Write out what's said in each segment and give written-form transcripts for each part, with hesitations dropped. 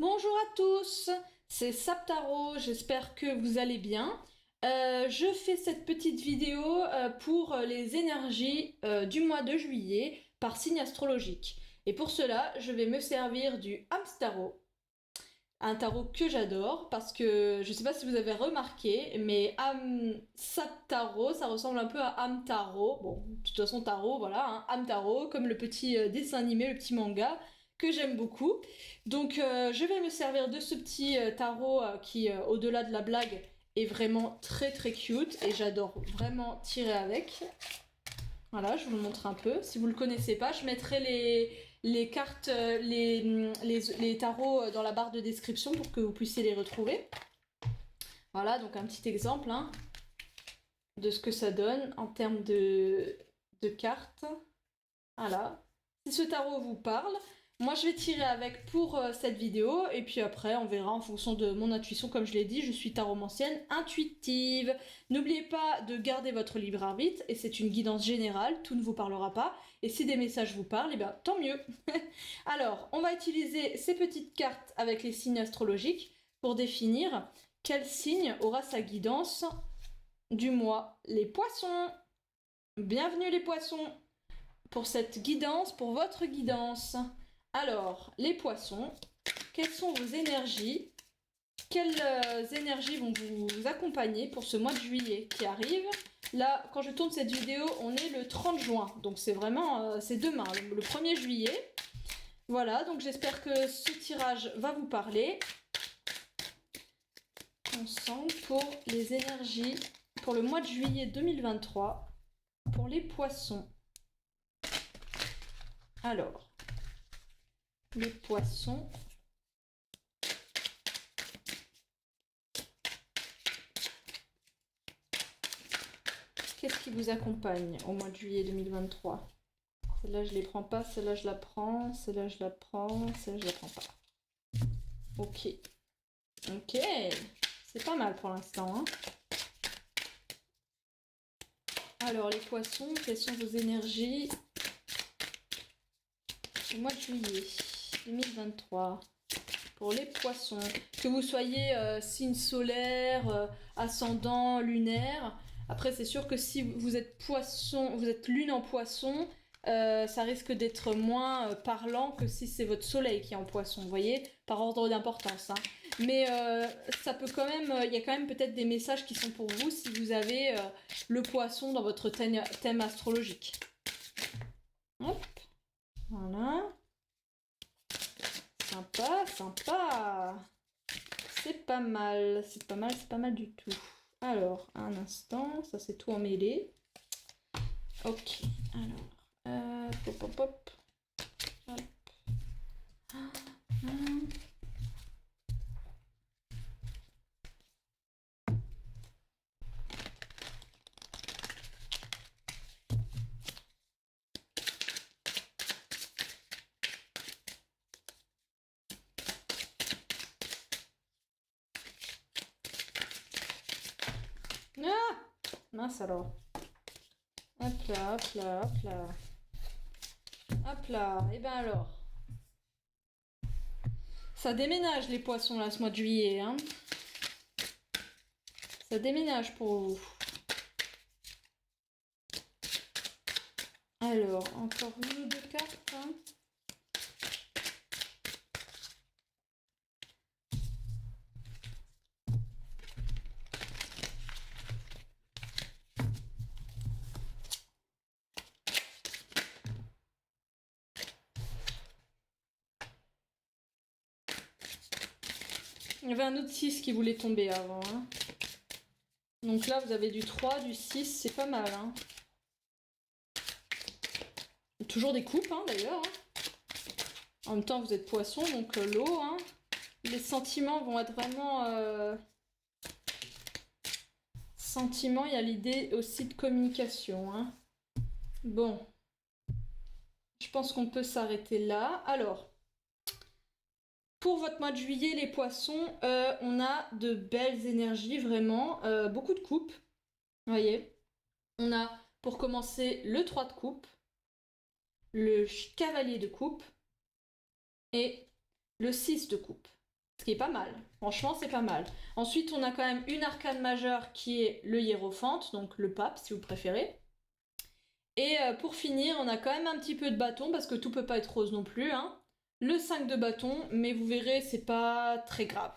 Bonjour à tous, c'est Saptaro, j'espère que vous allez bien. Je fais cette petite vidéo pour les énergies du mois de juillet par signe astrologique. Et pour cela, je vais me servir du Amstaro, un tarot que j'adore parce que je ne sais pas si vous avez remarqué, mais Saptaro, ça ressemble un peu à Amtaro. Bon, de toute façon, tarot, voilà, hein, Amtaro, comme le petit dessin animé, le petit manga que j'aime beaucoup. Donc, je vais me servir de ce petit tarot qui, au-delà de la blague, est vraiment très très cute et j'adore vraiment tirer avec. Voilà, je vous le montre un peu. Si vous ne le connaissez pas, je mettrai les cartes, les tarots dans la barre de description pour que vous puissiez les retrouver. Voilà, donc un petit exemple hein, de ce que ça donne en termes de cartes. Voilà. Si ce tarot vous parle, moi je vais tirer avec pour cette vidéo et puis après on verra en fonction de mon intuition. Comme je l'ai dit, je suis taromancienne intuitive. N'oubliez pas de garder votre libre arbitre et c'est une guidance générale, tout ne vous parlera pas. Et si des messages vous parlent, et bien tant mieux. Alors, on va utiliser ces petites cartes avec les signes astrologiques pour définir quel signe aura sa guidance du mois. Les poissons. Bienvenue les poissons pour cette guidance, pour votre guidance. Alors, les poissons, quelles sont vos énergies? Quelles énergies vont vous accompagner pour ce mois de juillet qui arrive? Là, quand je tourne cette vidéo, on est le 30 juin, donc c'est vraiment, c'est demain, le 1er juillet. Voilà, donc j'espère que ce tirage va vous parler. Ensemble pour les énergies pour le mois de juillet 2023 pour les poissons. Alors, les poissons. Qu'est-ce qui vous accompagne au mois de juillet 2023? Celle-là, je les prends pas, celle-là, je la prends, celle-là, je la prends, celle-là, je la prends pas. Ok. Ok. C'est pas mal pour l'instant. Hein. Alors, les poissons, quelles sont vos énergies au mois de juillet 2023 pour les poissons? Que vous soyez signe solaire, ascendant, lunaire. Après, c'est sûr que si vous êtes poisson, vous êtes lune en poisson, ça risque d'être moins parlant que si c'est votre soleil qui est en poisson, vous voyez, par ordre d'importance. Hein. Mais ça peut quand même, il y a quand même peut-être des messages qui sont pour vous si vous avez le poisson dans votre thème astrologique. Hop, voilà. Sympa, sympa. C'est pas mal, c'est pas mal, c'est pas mal du tout. Alors, un instant, ça c'est tout emmêlé. Ok, alors, pop, pop, pop. Hop. Ah, mince alors. Hop là, hop là, hop là. Hop là, et ben alors. Ça déménage les poissons là ce mois de juillet. Hein. Ça déménage pour vous. Alors, encore une ou deux cartes. Hein. Il y avait un autre 6 qui voulait tomber avant. Hein. Donc là, vous avez du 3, du 6, c'est pas mal. Hein. Toujours des coupes, hein, d'ailleurs. Hein. En même temps, vous êtes poisson, donc l'eau. Hein. Les sentiments vont être vraiment... Sentiments, il y a l'idée aussi de communication. Hein. Bon. Je pense qu'on peut s'arrêter là. Alors, pour votre mois de juillet, les poissons, on a de belles énergies, vraiment. Beaucoup de coupes. Vous voyez. On a, pour commencer, le 3 de coupe, le cavalier de coupe et le 6 de coupe. ce qui est pas mal. Franchement, c'est pas mal. Ensuite, on a quand même une arcane majeure qui est le hiérophante, donc le pape si vous préférez. Et pour finir, on a quand même un petit peu de bâton, parce que tout peut pas être rose non plus, hein. Le 5 de bâton, mais vous verrez, c'est pas très grave.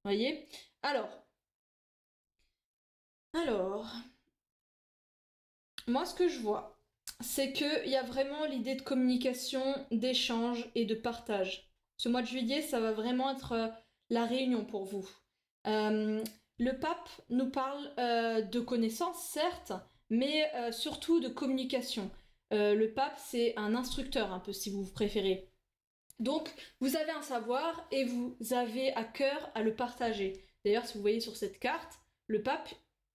Voyez? Alors, moi ce que je vois, c'est qu'il y a vraiment l'idée de communication, d'échange et de partage. Ce mois de juillet, ça va vraiment être la réunion pour vous. Le pape nous parle de connaissances, certes, mais surtout de communication. Le pape, c'est un instructeur, un peu, si vous préférez. Donc, vous avez un savoir et vous avez à cœur à le partager. D'ailleurs, si vous voyez sur cette carte, le pape,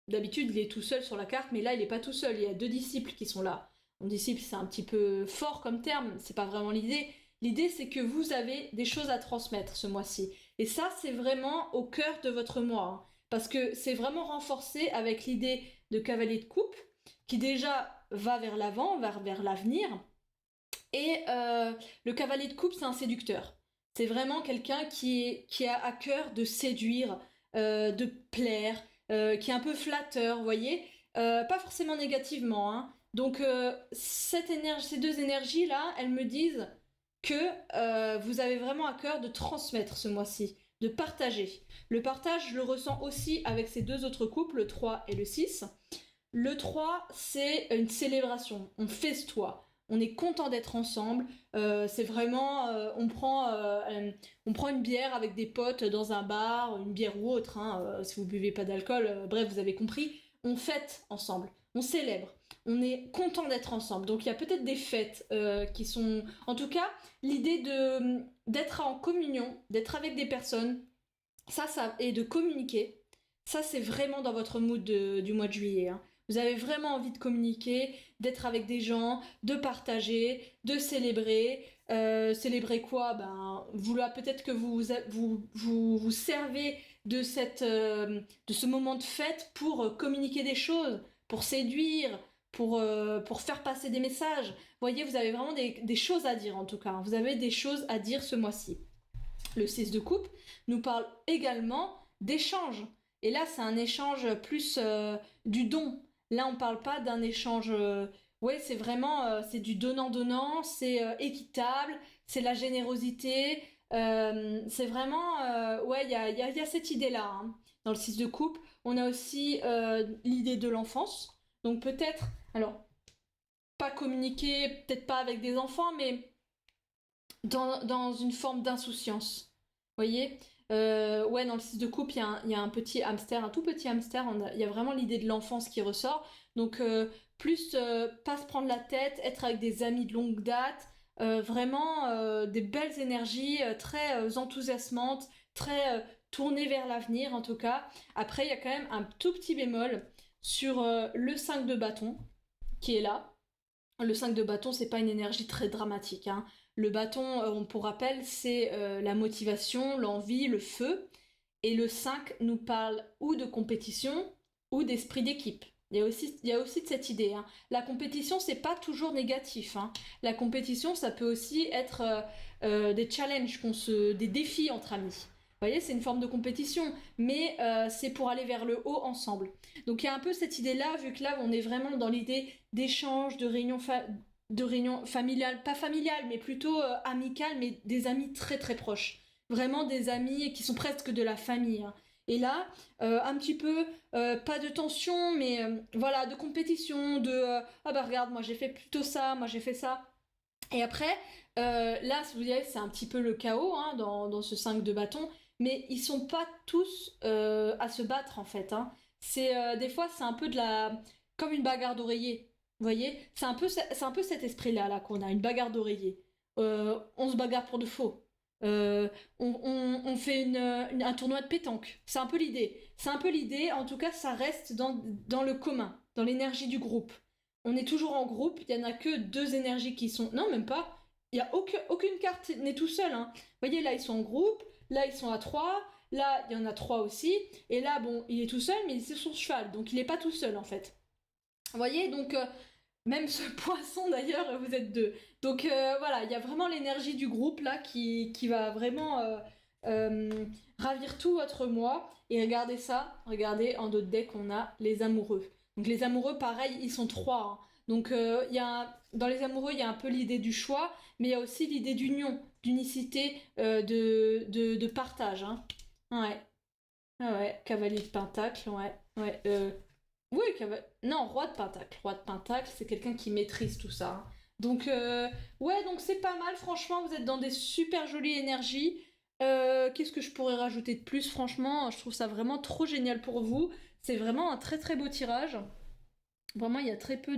d'habitude, il est tout seul sur la carte, mais là, il n'est pas tout seul. Il y a 2 disciples qui sont là. Mon disciple, c'est un petit peu fort comme terme, c'est pas vraiment l'idée. L'idée, c'est que vous avez des choses à transmettre ce mois-ci. Et ça, c'est vraiment au cœur de votre mois, hein, parce que c'est vraiment renforcé avec l'idée de cavalier de coupe, qui déjà va vers l'avant, va vers l'avenir. Et le cavalier de coupe, c'est un séducteur. C'est vraiment quelqu'un qui a à cœur de séduire, de plaire, qui est un peu flatteur, vous voyez. Pas forcément négativement, hein. Donc ces 2 énergies-là, elles me disent que vous avez vraiment à cœur de transmettre ce mois-ci, de partager. Le partage, je le ressens aussi avec ces 2 autres couples, le 3 et le 6. Le 3, c'est une célébration, on festoie, on est content d'être ensemble, c'est vraiment, on prend une bière avec des potes dans un bar, une bière ou autre, hein, si vous buvez pas d'alcool, bref, vous avez compris, on fête ensemble, on célèbre, on est content d'être ensemble. Donc il y a peut-être des fêtes qui sont... En tout cas, l'idée d'être en communion, d'être avec des personnes, ça, et de communiquer, ça c'est vraiment dans votre mood du mois de juillet, hein. Vous avez vraiment envie de communiquer, d'être avec des gens, de partager, de célébrer. Célébrer quoi? Ben, peut-être que vous servez de ce moment de fête pour communiquer des choses, pour séduire, pour faire passer des messages. Vous voyez, vous avez vraiment des choses à dire en tout cas, hein. Vous avez des choses à dire ce mois-ci. Le 6 de coupe nous parle également d'échange. Et là, c'est un échange plus du don. Là, on parle pas d'un échange. Ouais, c'est vraiment c'est du donnant-donnant, c'est équitable, c'est la générosité. C'est vraiment. Ouais, il y a cette idée-là, hein. Dans le 6 de coupe, on a aussi l'idée de l'enfance. Donc peut-être, alors, pas communiquer, peut-être pas avec des enfants, mais dans une forme d'insouciance. Vous voyez? Ouais, dans le 6 de coupe, il y a un petit hamster, un tout petit hamster. Il y a vraiment l'idée de l'enfance qui ressort. Donc, plus pas se prendre la tête, être avec des amis de longue date. Vraiment des belles énergies, très enthousiasmantes, très tournées vers l'avenir en tout cas. Après, il y a quand même un tout petit bémol sur le 5 de bâton qui est là. Le 5 de bâton, c'est pas une énergie très dramatique, hein. Le bâton, pour rappel, c'est la motivation, l'envie, le feu. Et le 5 nous parle ou de compétition ou d'esprit d'équipe. Il y a aussi de cette idée, hein. La compétition, c'est pas toujours négatif, hein. La compétition, ça peut aussi être des challenges, des défis entre amis. Vous voyez, c'est une forme de compétition, mais c'est pour aller vers le haut ensemble. Donc il y a un peu cette idée-là, vu que là, on est vraiment dans l'idée d'échange, de réunion familiale, pas familiale, mais plutôt amicale, mais des amis très très proches. Vraiment des amis qui sont presque de la famille, hein. Et là, un petit peu, pas de tension, mais voilà, de compétition, ah bah regarde, moi j'ai fait plutôt ça, moi j'ai fait ça. Et après, là, vous voyez, c'est un petit peu le chaos, hein, dans ce 5 de bâton, mais ils sont pas tous à se battre en fait, hein. Des fois, c'est un peu comme une bagarre d'oreiller. Vous voyez, c'est un peu cet esprit-là là, qu'on a, une bagarre d'oreiller. On se bagarre pour de faux. On fait un tournoi de pétanque. C'est un peu l'idée. C'est un peu l'idée, en tout cas, ça reste dans le commun, dans l'énergie du groupe. On est toujours en groupe, il n'y en a que 2 énergies qui sont... Non, même pas. Il y a aucune carte n'est tout seul, hein. Vous voyez, là, ils sont en groupe, là, ils sont à 3, là, il y en a 3 aussi, et là, bon, il est tout seul, mais c'est son cheval, donc il n'est pas tout seul, en fait. Vous voyez, donc même ce poisson d'ailleurs, vous êtes 2. Donc voilà, il y a vraiment l'énergie du groupe là qui va vraiment ravir tout votre mois. Et regardez ça, regardez, en dos de deck, on a les amoureux. Donc les amoureux, pareil, ils sont trois, hein. Donc dans les amoureux, il y a un peu l'idée du choix, mais il y a aussi l'idée d'union, d'unicité, de partage, hein. Ouais. Ah ouais, cavalier de pentacle, ouais. Ouais. Oui, non, roi de pentacle. Roi de pentacle, c'est quelqu'un qui maîtrise tout ça, hein. Donc, ouais, donc c'est pas mal, franchement, vous êtes dans des super jolies énergies. Qu'est-ce que je pourrais rajouter de plus? Franchement, je trouve ça vraiment trop génial pour vous. C'est vraiment un très très beau tirage. Vraiment, il y a très peu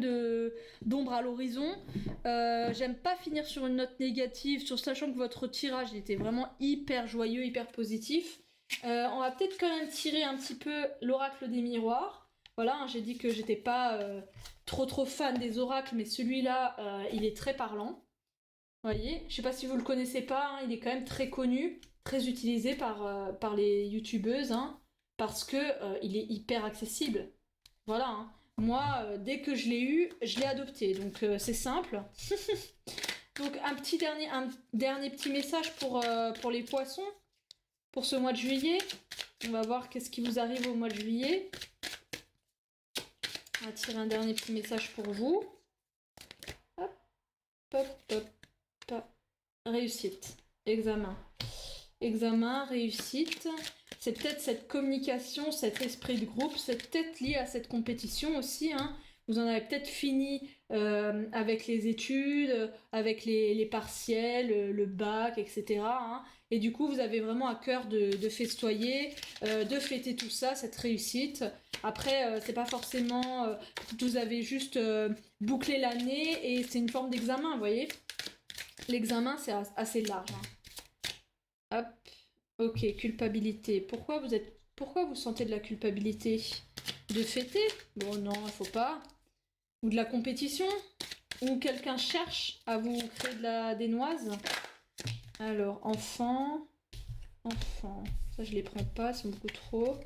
d'ombre à l'horizon. J'aime pas finir sur une note négative, sur sachant que votre tirage il était vraiment hyper joyeux, hyper positif. On va peut-être quand même tirer un petit peu l'oracle des miroirs. Voilà, hein, j'ai dit que j'étais pas trop fan des oracles, mais celui-là, il est très parlant. Vous voyez, je sais pas si vous le connaissez pas, hein, il est quand même très connu, très utilisé par les youtubeuses, hein, parce que il est hyper accessible. Voilà, hein. Moi, dès que je l'ai eu, je l'ai adopté, donc c'est simple. Donc un dernier petit message pour les poissons, pour ce mois de juillet. On va voir qu'est-ce qui vous arrive au mois de juillet. On va tirer un dernier petit message pour vous. Hop, hop, hop, hop. Réussite. Examen. Examen, réussite. C'est peut-être cette communication, cet esprit de groupe, c'est peut-être lié à cette compétition aussi, hein. Vous en avez peut-être fini avec les études, avec les partiels, le bac, etc., hein. Et du coup, vous avez vraiment à cœur de festoyer, de fêter tout ça, cette réussite. Après, c'est pas forcément... vous avez juste bouclé l'année et c'est une forme d'examen, vous voyez. L'examen, c'est assez large, hein. Hop. Ok, culpabilité. Pourquoi vous sentez de la culpabilité? De fêter? Bon, non, il faut pas. Ou de la compétition? Ou quelqu'un cherche à vous créer des noises? Alors, enfant. Enfant. Ça, je les prends pas, c'est beaucoup trop.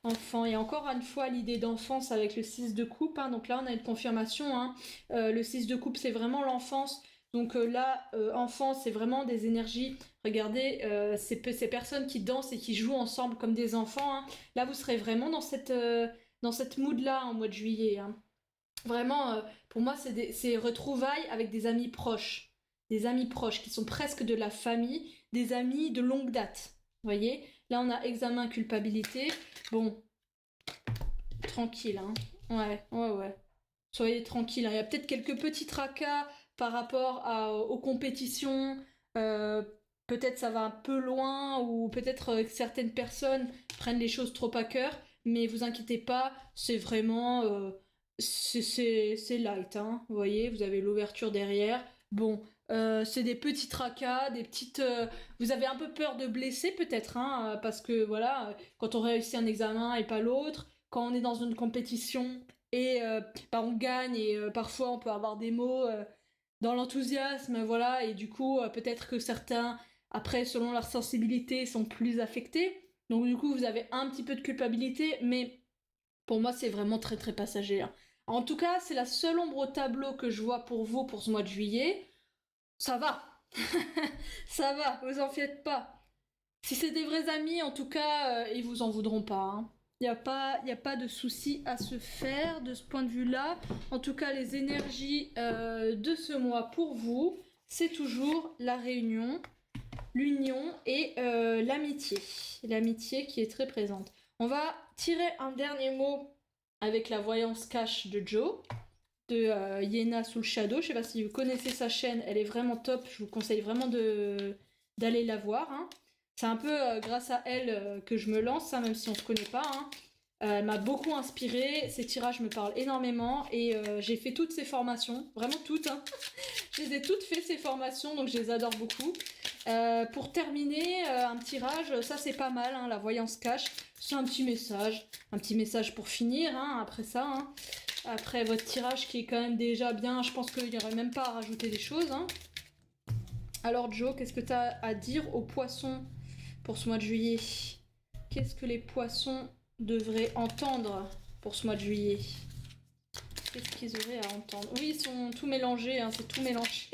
Enfant. Et encore une fois, l'idée d'enfance avec le 6 de coupe, hein. Donc là, on a une confirmation, hein. Le 6 de coupe, c'est vraiment l'enfance. Donc là, enfance, c'est vraiment des énergies. Regardez, ces personnes qui dansent et qui jouent ensemble comme des enfants, hein. Là, vous serez vraiment dans cette mood-là en mois de juillet, hein. Vraiment, pour moi, c'est retrouvailles avec des amis proches. Des amis proches qui sont presque de la famille, des amis de longue date. Vous voyez? Là, on a examen, culpabilité. Bon, tranquille, hein. Ouais. Soyez tranquille, hein. Il y a peut-être quelques petits tracas par rapport aux compétitions. Euh, Peut-être ça va un peu loin ou peut-être que certaines personnes prennent les choses trop à cœur. Mais vous inquiétez pas, c'est vraiment... c'est light, hein. Vous voyez, vous avez l'ouverture derrière. Bon, c'est des petits tracas, des petites... vous avez un peu peur de blesser peut-être, hein, parce que voilà, quand on réussit un examen et pas l'autre, quand on est dans une compétition et bah, on gagne et parfois on peut avoir des mots dans l'enthousiasme, voilà, et du coup peut-être que certains, après, selon leur sensibilité, sont plus affectés. Donc du coup, vous avez un petit peu de culpabilité, mais pour moi, c'est vraiment très très passager, hein. En tout cas, c'est la seule ombre au tableau que je vois pour vous pour ce mois de juillet. Ça va. Ça va, vous en faites pas. Si c'est des vrais amis, en tout cas, ils vous en voudront pas, hein. Y a pas de souci à se faire de ce point de vue-là. En tout cas, les énergies de ce mois pour vous, c'est toujours la réunion, l'union et l'amitié. L'amitié qui est très présente. On va tirer un dernier mot avec la voyance cache de Joe, de Yena Soul Shadow. Je sais pas si vous connaissez sa chaîne, elle est vraiment top. Je vous conseille vraiment d'aller la voir, hein. C'est un peu grâce à elle que je me lance, hein, même si on se connaît pas, hein. Elle m'a beaucoup inspirée, ses tirages me parlent énormément et j'ai fait toutes ses formations, vraiment toutes, hein. Je les ai toutes fait ces formations, donc je les adore beaucoup. Pour terminer, un tirage, ça c'est pas mal, hein, la voyance cache. C'est un petit message pour finir, hein, après ça, hein. Après votre tirage qui est quand même déjà bien, je pense qu'il n'y aurait même pas à rajouter des choses, hein. Alors Joe, qu'est-ce que tu as à dire aux poissons pour ce mois de juillet? Qu'est-ce que les poissons devraient entendre pour ce mois de juillet? Qu'est-ce qu'ils auraient à entendre? Oui, ils sont tout mélangés, hein, c'est tout mélangé.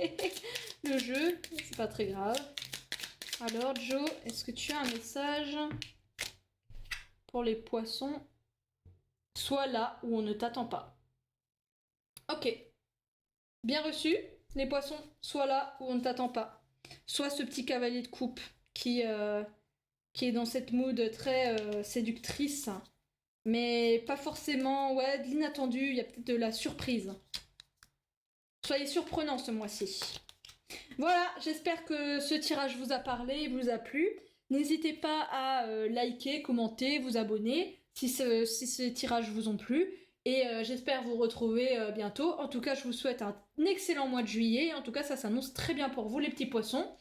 Le jeu, c'est pas très grave. Alors Joe, est-ce que tu as un message pour les poissons? Sois là où on ne t'attend pas. Ok. Bien reçu, les poissons, sois là où on ne t'attend pas. Sois ce petit cavalier de coupe qui est dans cette mood très séductrice, mais pas forcément, ouais, de l'inattendu, il y a peut-être de la surprise. Soyez surprenant ce mois-ci. Voilà, j'espère que ce tirage vous a parlé, vous a plu. N'hésitez pas à liker, commenter, vous abonner si ces tirages vous ont plu. Et j'espère vous retrouver bientôt. En tout cas, je vous souhaite un excellent mois de juillet. En tout cas, ça s'annonce très bien pour vous les petits poissons.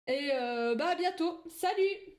Et à bientôt. Salut!